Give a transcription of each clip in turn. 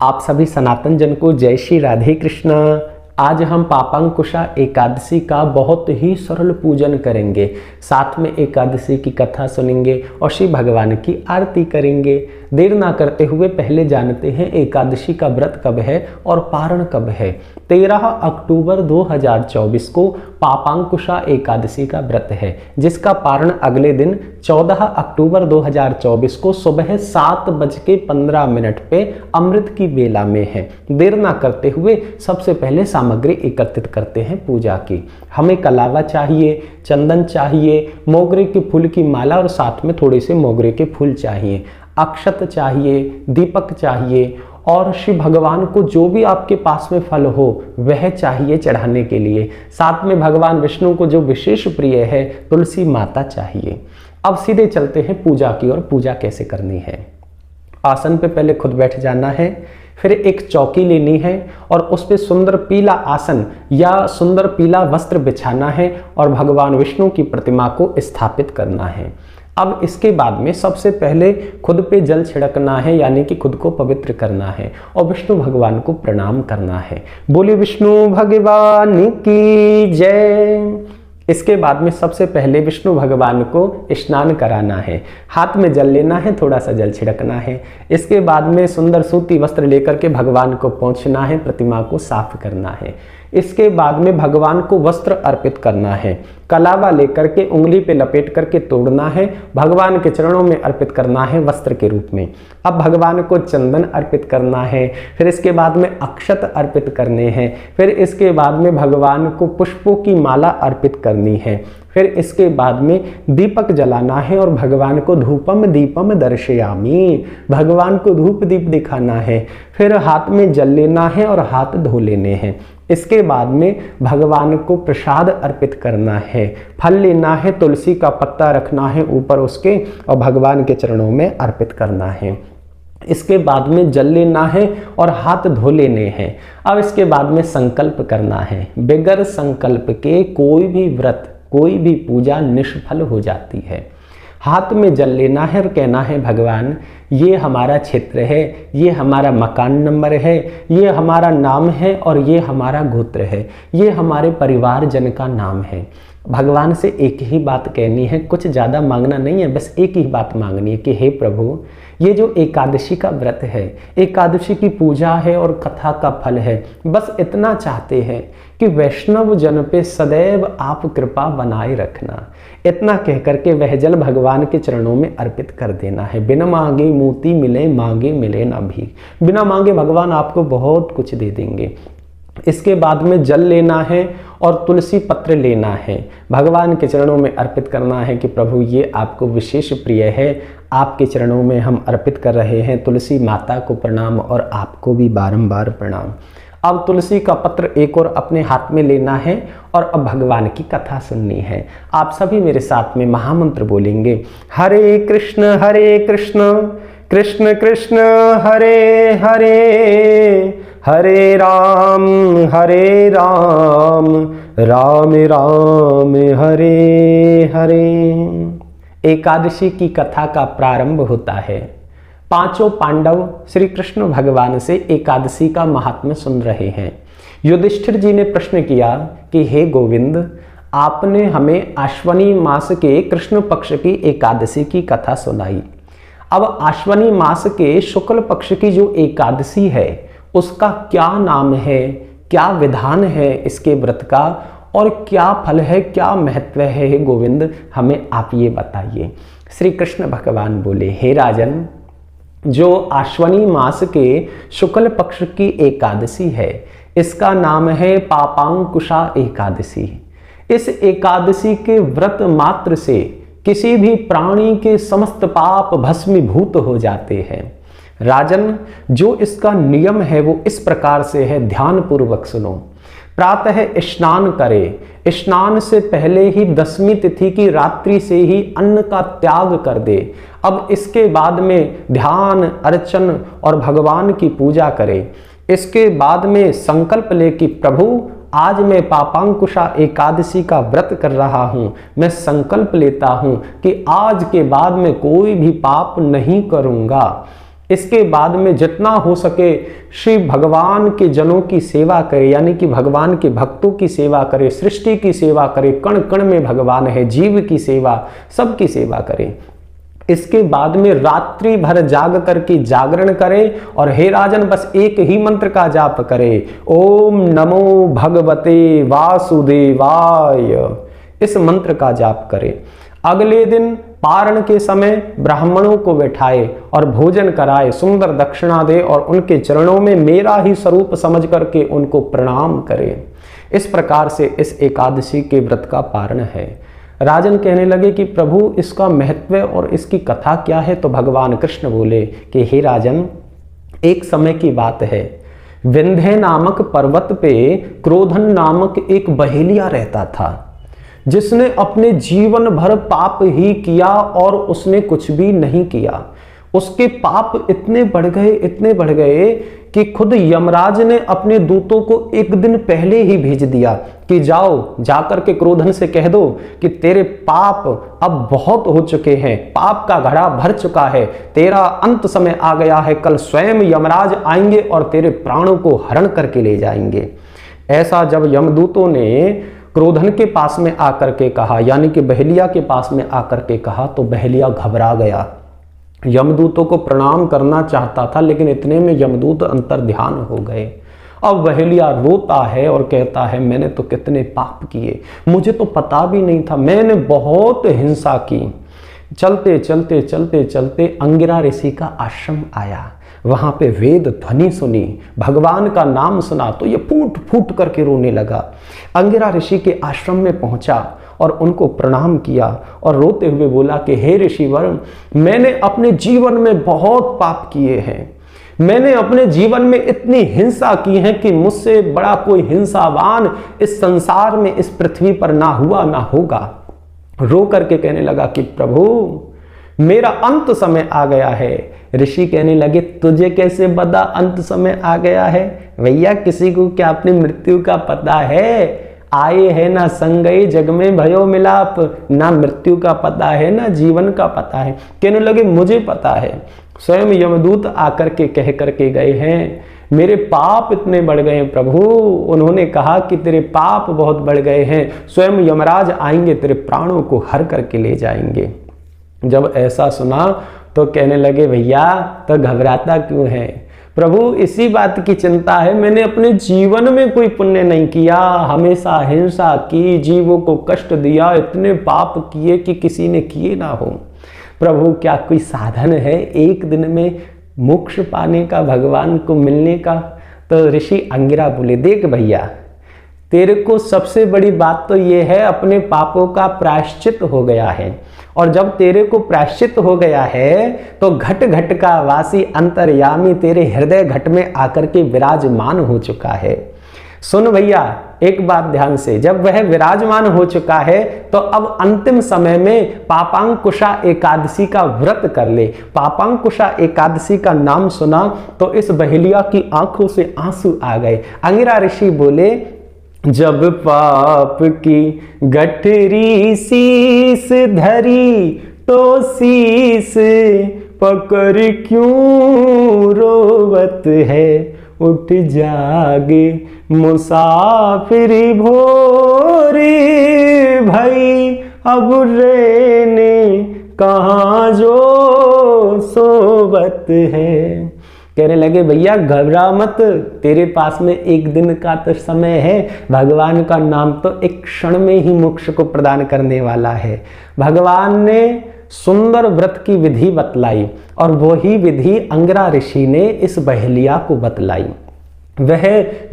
आप सभी सनातन जन को जय श्री राधे कृष्णा। आज हम पापांकुशा एकादशी का बहुत ही सरल पूजन करेंगे, साथ में एकादशी की कथा सुनेंगे और श्री भगवान की आरती करेंगे। देर ना करते हुए पहले जानते हैं एकादशी का व्रत कब है और पारण कब है। 13 अक्टूबर 2024 को पापांकुशा एकादशी का व्रत है, जिसका पारण अगले दिन 14 अक्टूबर 2024 को सुबह 7:15 पे अमृत की बेला में है। देर ना करते हुए सबसे पहले सामग्री एकत्रित करते हैं पूजा की। हमें कलावा चाहिए, चंदन चाहिए, मोगरे के फूल की माला और साथ में थोड़े से मोगरे के फूल चाहिए, अक्षत चाहिए, दीपक चाहिए और श्री भगवान को जो भी आपके पास में फल हो वह चाहिए चढ़ाने के लिए। साथ में भगवान विष्णु को जो विशेष प्रिय है तुलसी माता चाहिए। अब सीधे चलते हैं पूजा की ओर। पूजा कैसे करनी है। आसन पे पहले खुद बैठ जाना है, फिर एक चौकी लेनी है और उस पे सुंदर पीला आसन या सुंदर पीला वस्त्र बिछाना है और भगवान विष्णु की प्रतिमा को स्थापित करना है। अब इसके बाद में सबसे पहले खुद पे जल छिड़कना है, यानी कि खुद को पवित्र करना है और विष्णु भगवान को प्रणाम करना है। बोले विष्णु भगवान की जय। इसके बाद में सबसे पहले विष्णु भगवान को स्नान कराना है, हाथ में जल लेना है, थोड़ा सा जल छिड़कना है। इसके बाद में सुंदर सूती वस्त्र लेकर के भगवान को पोंछना है, प्रतिमा को साफ करना है। इसके बाद में भगवान को वस्त्र अर्पित करना है, कलावा लेकर के उंगली पे लपेट करके तोड़ना है, भगवान के चरणों में अर्पित करना है वस्त्र के रूप में। अब भगवान को चंदन अर्पित करना है, फिर इसके बाद में अक्षत अर्पित करने हैं, फिर इसके बाद में भगवान को पुष्पों की माला अर्पित करनी है, फिर इसके बाद में दीपक जलाना है और भगवान को धूपम दीपम दर्शयामी, भगवान को धूप दीप दिखाना है। फिर हाथ में जल लेना है और हाथ धो लेने हैं। इसके बाद में भगवान को प्रसाद अर्पित करना है, फल लेना है, तुलसी का पत्ता रखना है ऊपर उसके और भगवान के चरणों में अर्पित करना है। इसके बाद में जल लेना है और हाथ धो लेने हैं। अब इसके बाद में संकल्प करना है। बगैर संकल्प के कोई भी व्रत, कोई भी पूजा निष्फल हो जाती है। हाथ में जल लेना है और कहना है भगवान ये हमारा क्षेत्र है, ये हमारा मकान नंबर है, ये हमारा नाम है और ये हमारा गोत्र है, ये हमारे परिवारजन का नाम है। भगवान से एक ही बात कहनी है, कुछ ज़्यादा मांगना नहीं है, बस एक ही बात मांगनी है कि हे प्रभु ये जो एकादशी का व्रत है, एकादशी की पूजा है और कथा का फल है, बस इतना चाहते हैं कि वैष्णव जन पे सदैव आप कृपा बनाए रखना। इतना कह करके वह जल भगवान के चरणों में अर्पित कर देना है। बिना मांगे मोती मिले, मांगे मिले ना भी। बिना मांगे भगवान आपको बहुत कुछ दे देंगे। इसके बाद में जल लेना है और तुलसी पत्र लेना है, भगवान के चरणों में अर्पित करना है कि प्रभु ये आपको विशेष प्रिय है, आपके चरणों में हम अर्पित कर रहे हैं। तुलसी माता को प्रणाम और आपको भी बारंबार प्रणाम। अब तुलसी का पत्र एक और अपने हाथ में लेना है और अब भगवान की कथा सुननी है। आप सभी मेरे साथ में महामंत्र बोलेंगे, हरे कृष्ण कृष्ण कृष्ण हरे हरे, हरे राम राम राम हरे हरे। एकादशी की कथा का प्रारंभ होता है। पांचों पांडव श्री कृष्ण भगवान से एकादशी का महात्म्य सुन रहे हैं। युधिष्ठिर जी ने प्रश्न किया कि हे गोविंद, आपने हमें आश्वनी मास के कृष्ण पक्ष की एकादशी की कथा सुनाई। अब आश्वनी मास के शुक्ल पक्ष की जो एकादशी है उसका क्या नाम है, क्या विधान है इसके व्रत का और क्या फल है, क्या महत्व है, हे गोविंद हमें आप ये बताइए। श्री कृष्ण भगवान बोले, हे राजन, जो आश्वनी मास के शुक्ल पक्ष की एकादशी है इसका नाम है पापांकुशा एकादशी। इस एकादशी के व्रत मात्र से किसी भी प्राणी के समस्त पाप भस्मीभूत हो जाते हैं। राजन, जो इसका नियम है वो इस प्रकार से है, ध्यान पूर्वक सुनो। प्रातः स्नान करे, स्नान से पहले ही 10वीं तिथि की रात्रि से ही अन्न का त्याग कर दे। अब इसके बाद में ध्यान अर्चन और भगवान की पूजा करे। इसके बाद में संकल्प ले कि प्रभु आज मैं पापांकुशा एकादशी का व्रत कर रहा हूँ, मैं संकल्प लेता हूँ कि आज के बाद मैं कोई भी पाप नहीं करूँगा। इसके बाद में जितना हो सके श्री भगवान के जनों की सेवा करे, यानी कि भगवान के भक्तों की सेवा करे, सृष्टि की सेवा करे, कण कण में भगवान है, जीव की सेवा, सबकी सेवा करे। इसके बाद में रात्रि भर जाग करके जागरण करे और हे राजन बस एक ही मंत्र का जाप करे, ओम नमो भगवते वासुदेवाय, इस मंत्र का जाप करे। अगले दिन पारण के समय ब्राह्मणों को बैठाए और भोजन कराए, सुंदर दक्षिणा दे और उनके चरणों में मेरा ही स्वरूप समझ करके उनको प्रणाम करे। इस प्रकार से इस एकादशी के व्रत का पारण है। राजन कहने लगे कि प्रभु इसका महत्व और इसकी कथा क्या है? तो भगवान कृष्ण बोले कि हे राजन, एक समय की बात है, विंध्य नामक पर्वत पे क्रोधन नामक एक बहेलिया रहता था, जिसने अपने जीवन भर पाप ही किया और उसने कुछ भी नहीं किया। उसके पाप इतने बढ़ गए कि खुद यमराज ने अपने दूतों को एक दिन पहले ही भेज दिया कि जाओ जाकर के क्रोधन से कह दो कि तेरे पाप अब बहुत हो चुके हैं, पाप का घड़ा भर चुका है, तेरा अंत समय आ गया है, कल स्वयं यमराज आएंगे और तेरे प्राणों को हरण करके ले जाएंगे। ऐसा जब यमदूतों ने क्रोधन के पास में आकर के कहा, यानी कि बहेलिया के पास में आकर के कहा, तो बहेलिया घबरा गया। यमदूतों को प्रणाम करना चाहता था, लेकिन इतने में यमदूत अंतर ध्यान हो गए। अब बहेलिया रोता है और कहता है मैंने तो कितने पाप किए, मुझे तो पता भी नहीं था, मैंने बहुत हिंसा की। चलते चलते चलते चलते अंगिरा ऋषि का आश्रम आया, वहां पे वेद ध्वनि सुनी, भगवान का नाम सुना तो ये फूट फूट करके रोने लगा। अंगिरा ऋषि के आश्रम में पहुंचा और उनको प्रणाम किया और रोते हुए बोला कि हे ऋषिवर, मैंने अपने जीवन में बहुत पाप किए हैं, मैंने अपने जीवन में इतनी हिंसा की है कि मुझसे बड़ा कोई हिंसावान इस संसार में, इस पृथ्वी पर ना हुआ ना होगा। रो करके कहने लगा कि प्रभु मेरा अंत समय आ गया है। ऋषि कहने लगे तुझे कैसे पता अंत समय आ गया है? भैया किसी को क्या अपनी मृत्यु का पता है? आए है ना संगई जग में भयो मिलाप, ना मृत्यु का पता है ना जीवन का पता है। कहने लगे मुझे पता है, स्वयं यमदूत आकर के कह करके गए हैं, मेरे पाप इतने बढ़ गए हैं प्रभु। उन्होंने कहा कि तेरे पाप बहुत बढ़ गए हैं, स्वयं यमराज आएंगे, तेरे प्राणों को हर करके ले जाएंगे। जब ऐसा सुना तो कहने लगे भैया तो घबराता क्यों है? प्रभु इसी बात की चिंता है, मैंने अपने जीवन में कोई पुण्य नहीं किया, हमेशा हिंसा की, जीवों को कष्ट दिया, इतने पाप किए कि किसी ने किए ना हो। प्रभु क्या कोई साधन है एक दिन में मोक्ष पाने का, भगवान को मिलने का? तो ऋषि अंगिरा बोले देख भैया, तेरे को सबसे बड़ी बात तो ये है अपने पापों का प्रायश्चित हो गया है, और जब तेरे को प्रायश्चित हो गया है तो घट घट का वासी अंतर्यामी तेरे हृदय घट में आकर के विराजमान हो चुका है। सुन भैया एक बात ध्यान से, जब वह विराजमान हो चुका है तो अब अंतिम समय में पापांकुशा एकादशी का व्रत कर ले। पापांकुशा एकादशी का नाम सुना तो इस बहेलिया की आंखों से आंसू आ गए। अंगिरा ऋषि बोले जब पाप की गठरी शीस धरी तो शीस पकड़ क्यों रोवत है, उठ जागे मुसाफिर भोरे भाई, अब रहने कहाँ जो सोवत है। कहने लगे भैया घबरा मत, तेरे पास में एक दिन का तो समय है, भगवान का नाम तो एक क्षण में ही मोक्ष को प्रदान करने वाला है। भगवान ने सुंदर व्रत की विधि बतलाई और वही विधि अंगिरा ऋषि ने इस बहेलिया को बतलाई। वह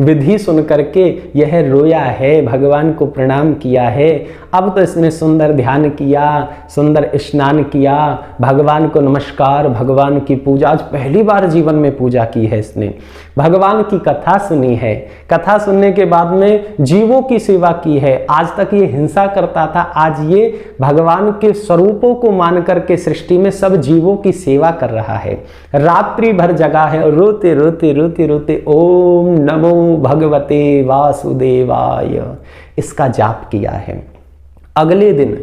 विधि सुन करके यह रोया है, भगवान को प्रणाम किया है। अब तो इसने सुंदर ध्यान किया, सुंदर स्नान किया, भगवान को नमस्कार, भगवान की पूजा, आज पहली बार जीवन में पूजा की है इसने, भगवान की कथा सुनी है, कथा सुनने के बाद में जीवों की सेवा की है। आज तक ये हिंसा करता था, आज ये भगवान के स्वरूपों को मान करके सृष्टि में सब जीवों की सेवा कर रहा है। रात्रि भर जगा है और रोते रोते रोते रोते ओम नमो भगवते वासुदेवाय इसका जाप किया है। अगले दिन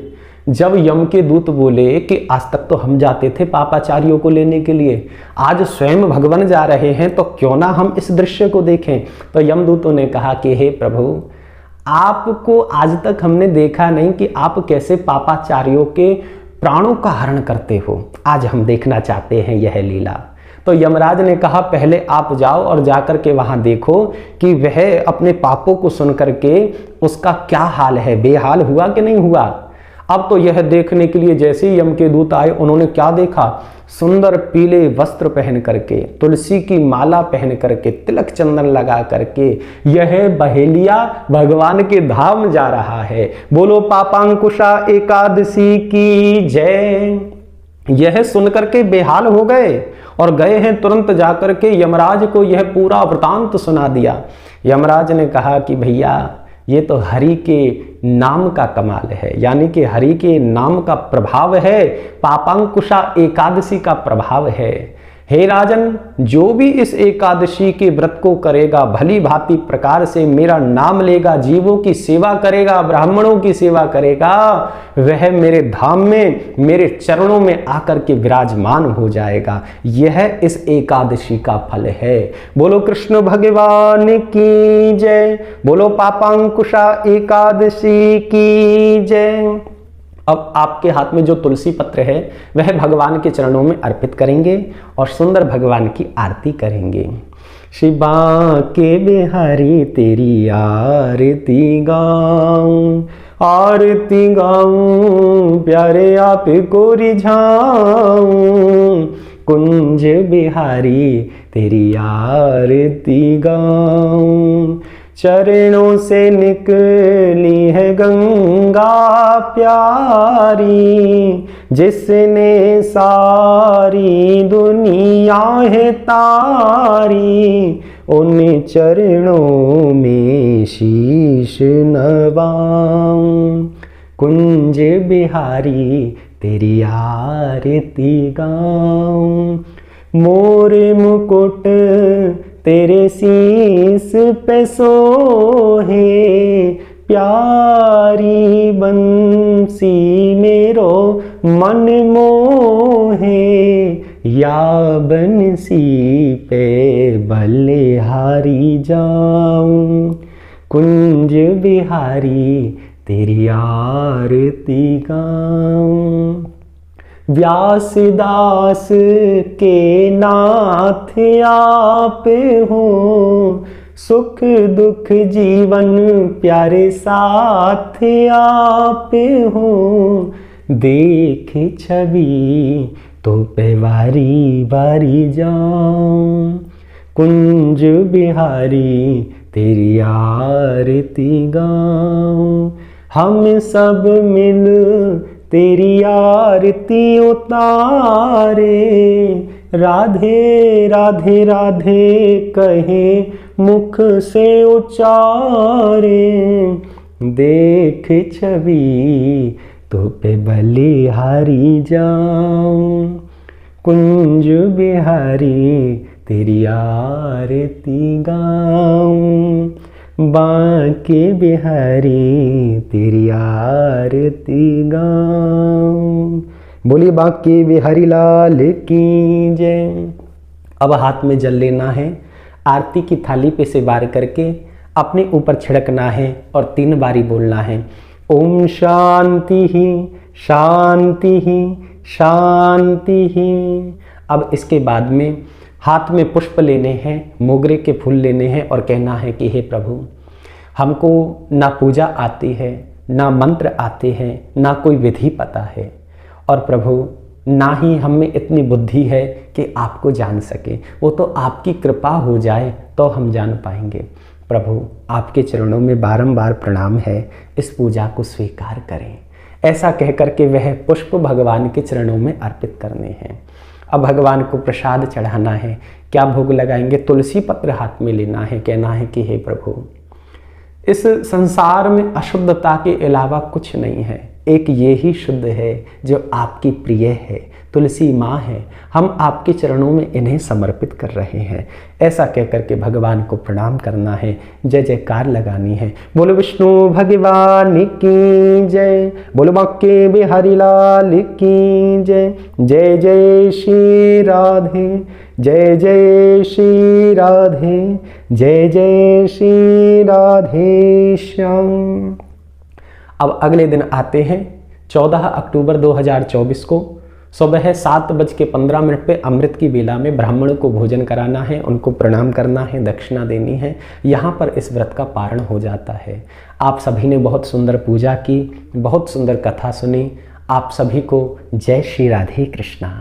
जब यम के दूत बोले कि आज तक तो हम जाते थे पापाचारियों को लेने के लिए, आज स्वयं भगवान जा रहे हैं, तो क्यों ना हम इस दृश्य को देखें। तो यमदूतों ने कहा कि हे प्रभु, आपको आज तक हमने देखा नहीं कि आप कैसे पापाचारियों के प्राणों का हरण करते हो, आज हम देखना चाहते हैं यह लीला। तो यमराज ने कहा पहले आप जाओ और जाकर के वहां देखो कि वह अपने पापों को सुनकर के उसका क्या हाल है, बेहाल हुआ कि नहीं हुआ। अब तो यह देखने के लिए जैसे ही यम के दूत आए, उन्होंने क्या देखा, सुंदर पीले वस्त्र पहन करके, तुलसी की माला पहन करके, तिलक चंदन लगा करके यह बहेलिया भगवान के धाम जा रहा है। बोलो पापांकुशा एकादशी की जय। यह सुनकर के बेहाल हो गए और गए हैं तुरंत जाकर के यमराज को यह पूरा वृतांत सुना दिया। यमराज ने कहा कि भैया ये तो हरि के नाम का कमाल है, यानी कि हरि के नाम का प्रभाव है, पापांकुशा एकादशी का प्रभाव है। हे राजन, जो भी इस एकादशी के व्रत को करेगा, भली भांति प्रकार से मेरा नाम लेगा, जीवों की सेवा करेगा, ब्राह्मणों की सेवा करेगा, वह मेरे धाम में, मेरे चरणों में आकर के विराजमान हो जाएगा। यह इस एकादशी का फल है। बोलो कृष्ण भगवान की जय। बोलो पापांकुशा एकादशी की जय। अब आपके हाथ में जो तुलसी पत्र है वह भगवान के चरणों में अर्पित करेंगे और सुंदर भगवान की आरती करेंगे। शिवा के बिहारी तेरी आरती गाऊं, आरती गाऊं, प्यारे आप को रिझाऊं, कुंज बिहारी तेरी आरती गाऊं। चरणों से निकली है गंगा प्यारी, जिसने सारी दुनिया है तारी, उन चरणों में शीश नवाऊं। कुंज बिहारी तेरी आरती गाऊं। मोर मुकुट तेरे शीस पे सोहे, प्यारी बंसी मेरो मन मोहे, या बंसी पे बलिहारी जाऊं। कुंज बिहारी तेरी आरती गाऊं। व्यासदास के नाथ आप हो, सुख दुख जीवन प्यारे साथ आप हो, देख छवि तो पे बारी बारी जाऊं। कुंज बिहारी तेरी आरती गाऊं। हम सब मिल तेरी आरती उतारे, राधे राधे राधे कहे मुख से उचारे, देख छवि तो पे बलिहारी जाऊं। कुंज बिहारी तेरी आरती गाऊं। बांके बिहारी तेरी आरती गाऊं। बोलिए बांके बिहारी लाल की जय। अब हाथ में जल लेना है, आरती की थाली पे से वार करके अपने ऊपर छिड़कना है और 3 बारी बोलना है, ओम शांति ही शांति ही शांति ही। अब इसके बाद में हाथ में पुष्प लेने हैं, मोगरे के फूल लेने हैं और कहना है कि हे प्रभु, हमको ना पूजा आती है, ना मंत्र आते हैं, ना कोई विधि पता है, और प्रभु ना ही हम में इतनी बुद्धि है कि आपको जान सके। वो तो आपकी कृपा हो जाए तो हम जान पाएंगे। प्रभु आपके चरणों में बारंबार प्रणाम है, इस पूजा को स्वीकार करें। ऐसा कहकर के वह पुष्प भगवान के चरणों में अर्पित करने हैं। अब भगवान को प्रसाद चढ़ाना है। क्या भोग लगाएंगे? तुलसी पत्र हाथ में लेना है, कहना है कि हे प्रभु, इस संसार में अशुद्धता के अलावा कुछ नहीं है, एक ये ही शुद्ध है जो आपकी प्रिय है, तुलसी माँ है, हम आपके चरणों में इन्हें समर्पित कर रहे हैं। ऐसा कह करके भगवान को प्रणाम करना है, जय जयकार लगानी है। बोलो विष्णु भगवान की जय, बोलो बांके बिहारी लाल की जय। जय जय श्री राधे, जय जय श्री राधे, जय जय श्री राधे श्याम। अब अगले दिन आते हैं 14 अक्टूबर 2024 को सुबह 7:15 पे अमृत की बेला में ब्राह्मण को भोजन कराना है, उनको प्रणाम करना है, दक्षिणा देनी है। यहाँ पर इस व्रत का पारण हो जाता है। आप सभी ने बहुत सुंदर पूजा की, बहुत सुंदर कथा सुनी। आप सभी को जय श्री राधे कृष्णा।